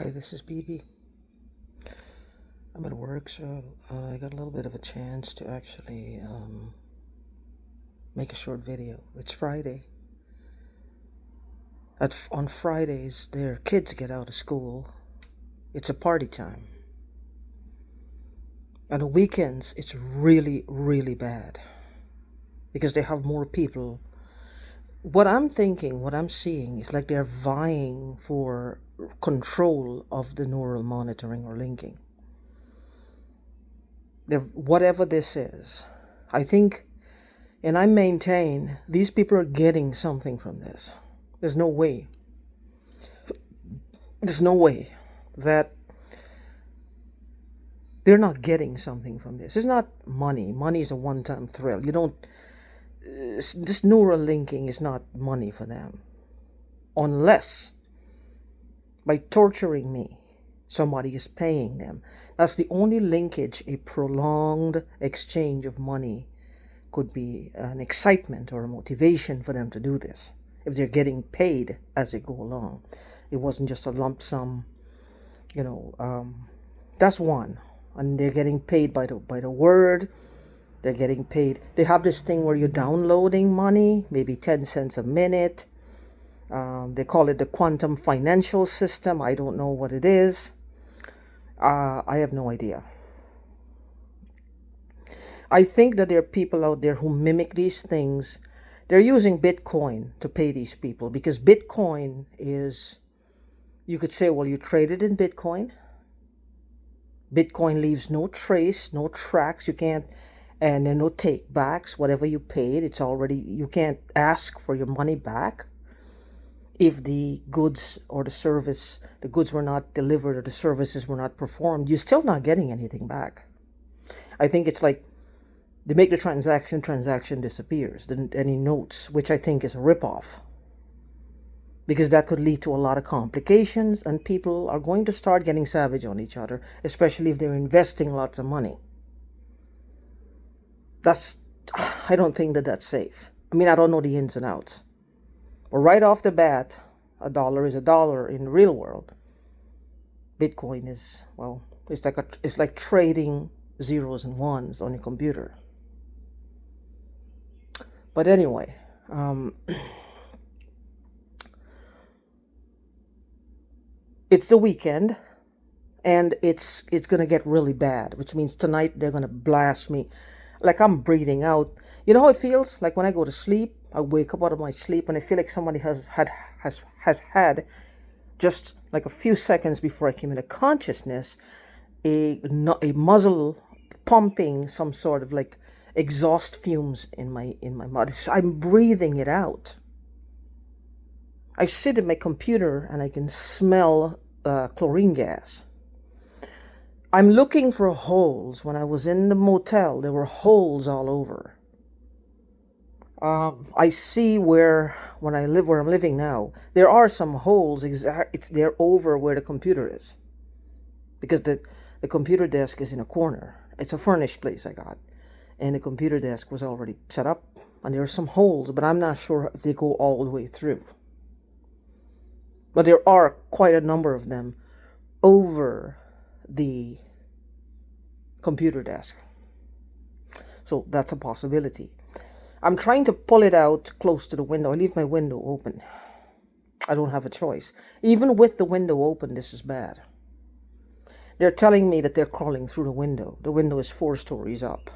Hi, this is BB. I'm at work, so I got a little bit of a chance to actually make a short video. It's Friday. On Fridays, their kids get out of school. It's a party time. On the weekends, it's really, really bad because they have more people. What I'm seeing is like they're vying for control of the neural monitoring or linking. Whatever this is, I think, and I maintain these people are getting something from this. There's no way that they're not getting something from this. It's not money. Money is a one-time thrill. This neural linking is not money for them. Unless by torturing me, somebody is paying them. That's the only linkage a prolonged exchange of money could be an excitement or a motivation for them to do this. If they're getting paid as they go along, it wasn't just a lump sum, that's one. And they're getting paid by the word. They're getting paid. They have this thing where you're downloading money, maybe 10 cents a minute. They call it the quantum financial system. I don't know what it is. I have no idea. I think that there are people out there who mimic these things. They're using Bitcoin to pay these people because Bitcoin is, you could say, well, you traded in Bitcoin. Bitcoin leaves no trace, no tracks. You can't, and there are no take backs. Whatever you paid, it's already, you can't ask for your money back. If the goods or the goods were not delivered or the services were not performed, you're still not getting anything back. I think it's like they make the transaction disappears. Any notes, which I think is a ripoff. Because that could lead to a lot of complications and people are going to start getting savage on each other, especially if they're investing lots of money. I don't think that that's safe. I mean, I don't know the ins and outs. But right off the bat, a dollar is a dollar in the real world. Bitcoin is, well, it's like trading zeros and ones on a computer. But anyway, it's the weekend and it's going to get really bad, which means tonight they're going to blast me like I'm breathing out. You know how it feels? Like when I go to sleep, I wake up out of my sleep and I feel like somebody has had just like a few seconds before I came into consciousness, a muzzle pumping some sort of like exhaust fumes in my mouth. So I'm breathing it out. I sit at my computer and I can smell chlorine gas. I'm looking for holes. When I was in the motel, there were holes all over. I see where I'm living now, there are some holes. They're over where the computer is, because the computer desk is in a corner. It's a furnished place I got, and the computer desk was already set up, and there are some holes, but I'm not sure if they go all the way through. But there are quite a number of them over the computer desk. So that's a possibility. I'm trying to pull it out close to the window. I leave my window open. I don't have a choice. Even with the window open, this is bad. They're telling me that they're crawling through the window. The window is 4 stories up.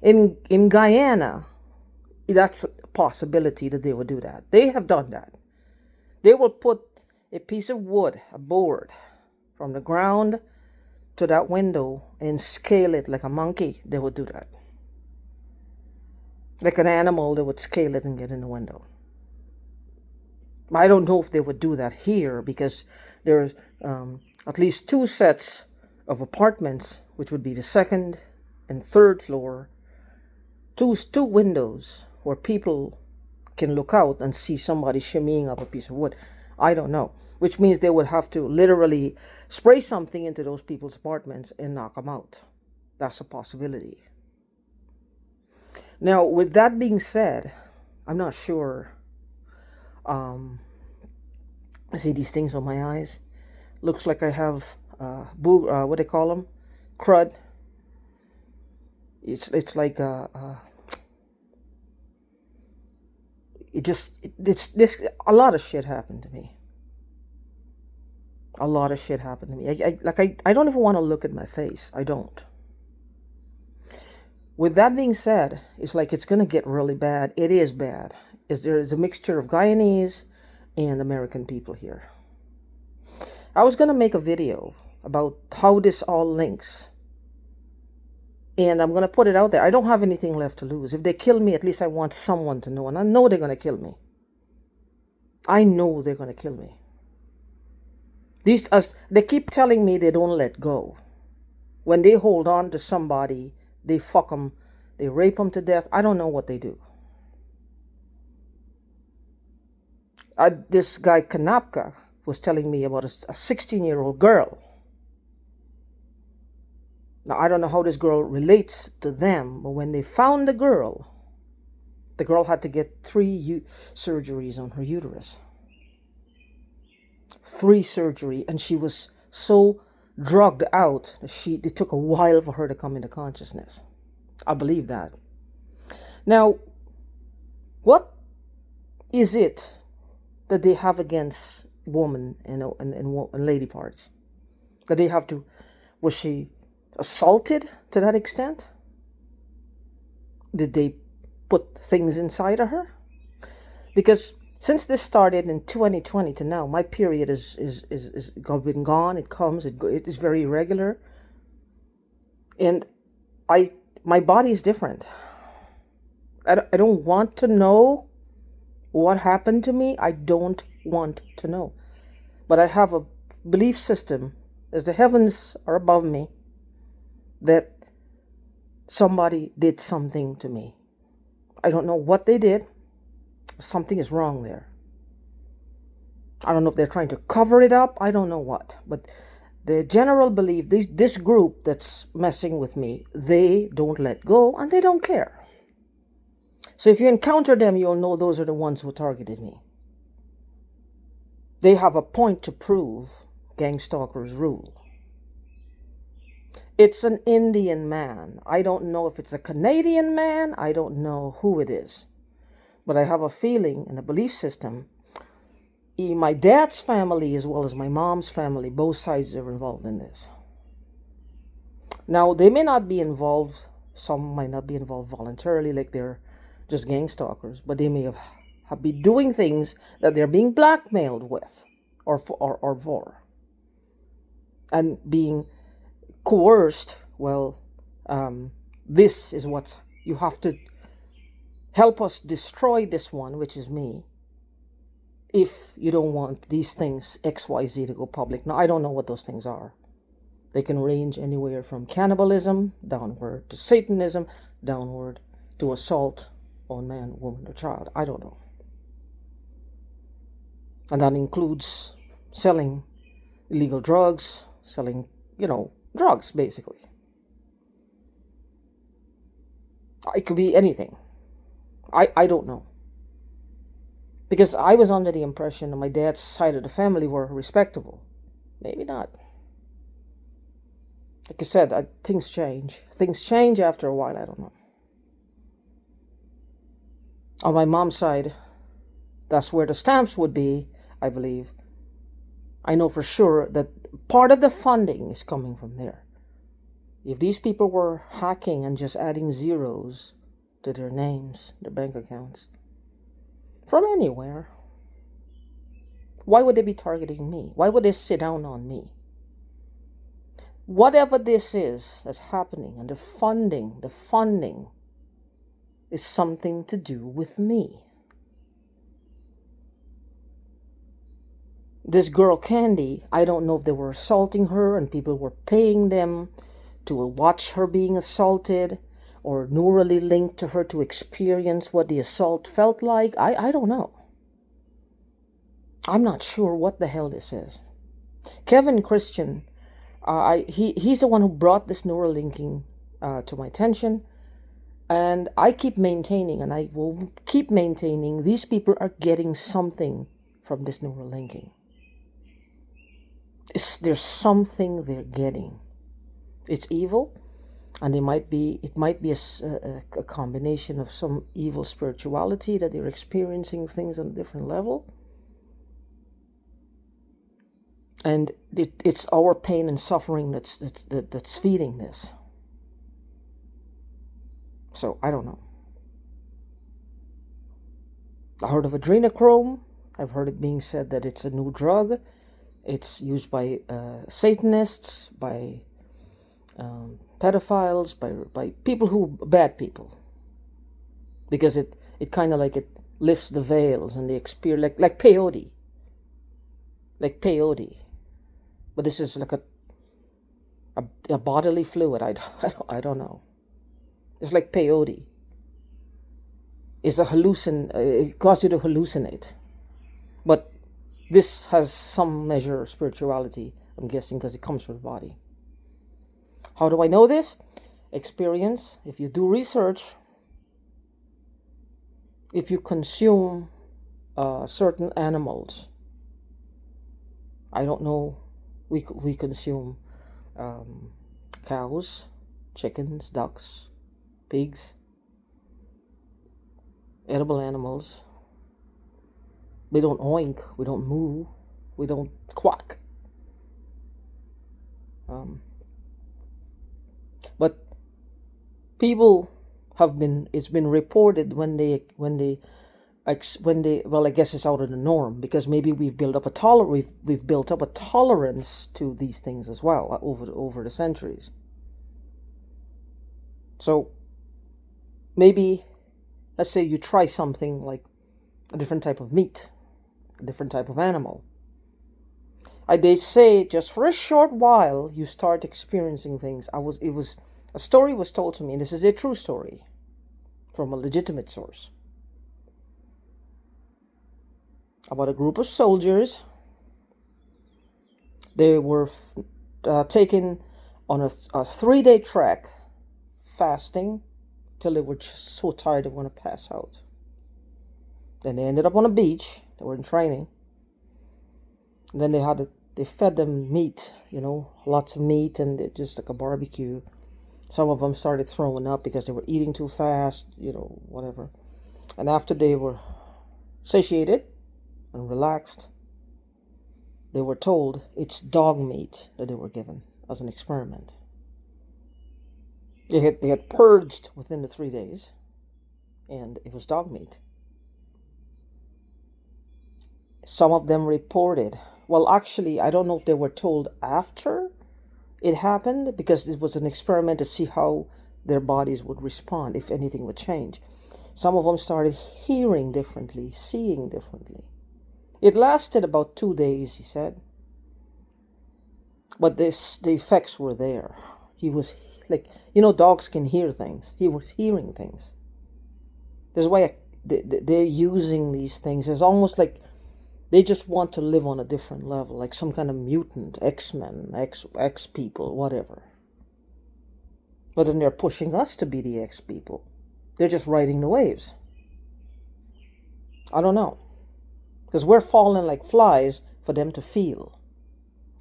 In Guyana, that's a possibility that they would do that. They have done that. They will put a piece of wood, a board, from the ground to that window and scale it like a monkey. They would do that. Like an animal, they would scale it and get in the window. I don't know if they would do that here because there's at least 2 sets of apartments, which would be the 2nd and 3rd floor. Two windows where people can look out and see somebody shimmying up a piece of wood. I don't know, which means they would have to literally spray something into those people's apartments and knock them out. That's a possibility. Now, with that being said, I'm not sure. I see these things on my eyes. Looks like I have what do they call them? Crud. It's like it's this a lot of shit happened to me. A lot of shit happened to me. I don't even want to look at my face. I don't. With that being said, it's like it's gonna get really bad. It is bad. There is a mixture of Guyanese and American people here. I was gonna make a video about how this all links. And I'm gonna put it out there. I don't have anything left to lose. If they kill me, at least I want someone to know. And I know they're gonna kill me. I know they're gonna kill me. They keep telling me they don't let go. When they hold on to somebody, they fuck them, they rape them to death. I don't know what they do. This guy Kanapka was telling me about a 16-year-old girl. Now, I don't know how this girl relates to them, but when they found the girl had to get 3 surgeries on her uterus. 3 surgery, and she was so drugged out that it took a while for her to come into consciousness. I believe that. Now, what is it that they have against women and lady parts? That they have to, was she assaulted to that extent? Did they put things inside of her? Because since this started in 2020 to now, my period is been gone. It comes, it is very irregular, and my body is different. I don't want to know what happened to me. I don't want to know, but I have a belief system, as the heavens are above me, that somebody did something to me. I don't know what they did. Something is wrong there. I don't know if they're trying to cover it up. I don't know what. But the general belief, this group that's messing with me, they don't let go and they don't care. So if you encounter them, you'll know those are the ones who targeted me. They have a point to prove. Gang stalkers rule. It's an Indian man. I don't know if it's a Canadian man. I don't know who it is. But I have a feeling and a belief system. My dad's family as well as my mom's family, both sides are involved in this. Now, they may not be involved. Some might not be involved voluntarily, like they're just gang stalkers. But they may have been doing things that they're being blackmailed with or for. And being coerced. Well, this is what you have to help us destroy this one, which is me, if you don't want these things XYZ to go public. Now, I don't know what those things are. They can range anywhere from cannibalism downward to Satanism, downward to assault on man, woman, or child. I don't know. And that includes selling illegal drugs, selling, drugs, basically. It could be anything. I don't know. Because I was under the impression that my dad's side of the family were respectable. Maybe not. Like I said, things change. Things change after a while, I don't know. On my mom's side, that's where the stamps would be, I believe. I know for sure that part of the funding is coming from there. If these people were hacking and just adding zeros to their names, their bank accounts, from anywhere, why would they be targeting me? Why would they sit down on me? Whatever this is that's happening, and the funding is something to do with me. This girl Candy, I don't know if they were assaulting her and people were paying them to watch her being assaulted, or neurally linked to her to experience what the assault felt like. I don't know. I'm not sure what the hell this is. Kevin Christian, he's the one who brought this neural linking to my attention. And I keep maintaining, and I will keep maintaining, these people are getting something from this neural linking. there's something they're getting. It's evil, and it might be a combination of some evil spirituality that they're experiencing things on a different level. And it's our pain and suffering that's feeding this. So I don't know. I heard of adrenochrome. I've heard it being said that it's a new drug. It's used by Satanists, by pedophiles, by bad people, because it kind of like it lifts the veils and they experience like peyote, but this is like a bodily fluid. I don't know. It's like peyote. It's it causes you to hallucinate, but this has some measure of spirituality, I'm guessing, because it comes from the body. How do I know this? Experience. If you do research, if you consume certain animals, I don't know, we consume cows, chickens, ducks, pigs, edible animals. We don't oink, we don't moo, we don't quack. But people it's been reported when they well, I guess it's out of the norm, because maybe we've built up a tolerance to these things as well over the centuries. So maybe, let's say you try something like a different type of meat, a different type of animal. They say just for a short while you start experiencing things. A story was told to me, and this is a true story from a legitimate source, about a group of soldiers. They were taken on a 3-day trek, fasting till they were just so tired they want to pass out. Then they ended up on a beach. They were in training. And then they fed them meat, lots of meat, and just like a barbecue. Some of them started throwing up because they were eating too fast, whatever. And after they were satiated and relaxed, they were told it's dog meat that they were given as an experiment. They had purged within the 3 days, and it was dog meat. Some of them reported, well, actually, I don't know if they were told after it happened, because it was an experiment to see how their bodies would respond, if anything would change. Some of them started hearing differently, seeing differently. It lasted about 2 days, he said. But the effects were there. He was like, dogs can hear things. He was hearing things. That's why they're using these things. It's almost like they just want to live on a different level, like some kind of mutant, X-Men, X people, whatever. But then they're pushing us to be the X people. They're just riding the waves. I don't know. Because we're falling like flies for them to feel,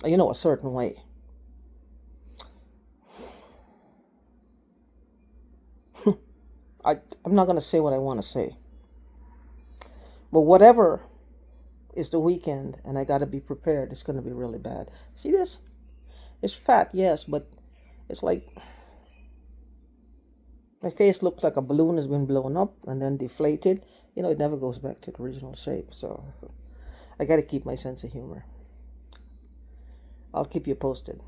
a certain way. I'm not going to say what I want to say. But whatever is the weekend, and I got to be prepared, it's going to be really bad. See this? It's fat, yes, but it's like my face looks like a balloon has been blown up and then deflated. It never goes back to the original shape. So I got to keep my sense of humor. I'll keep you posted.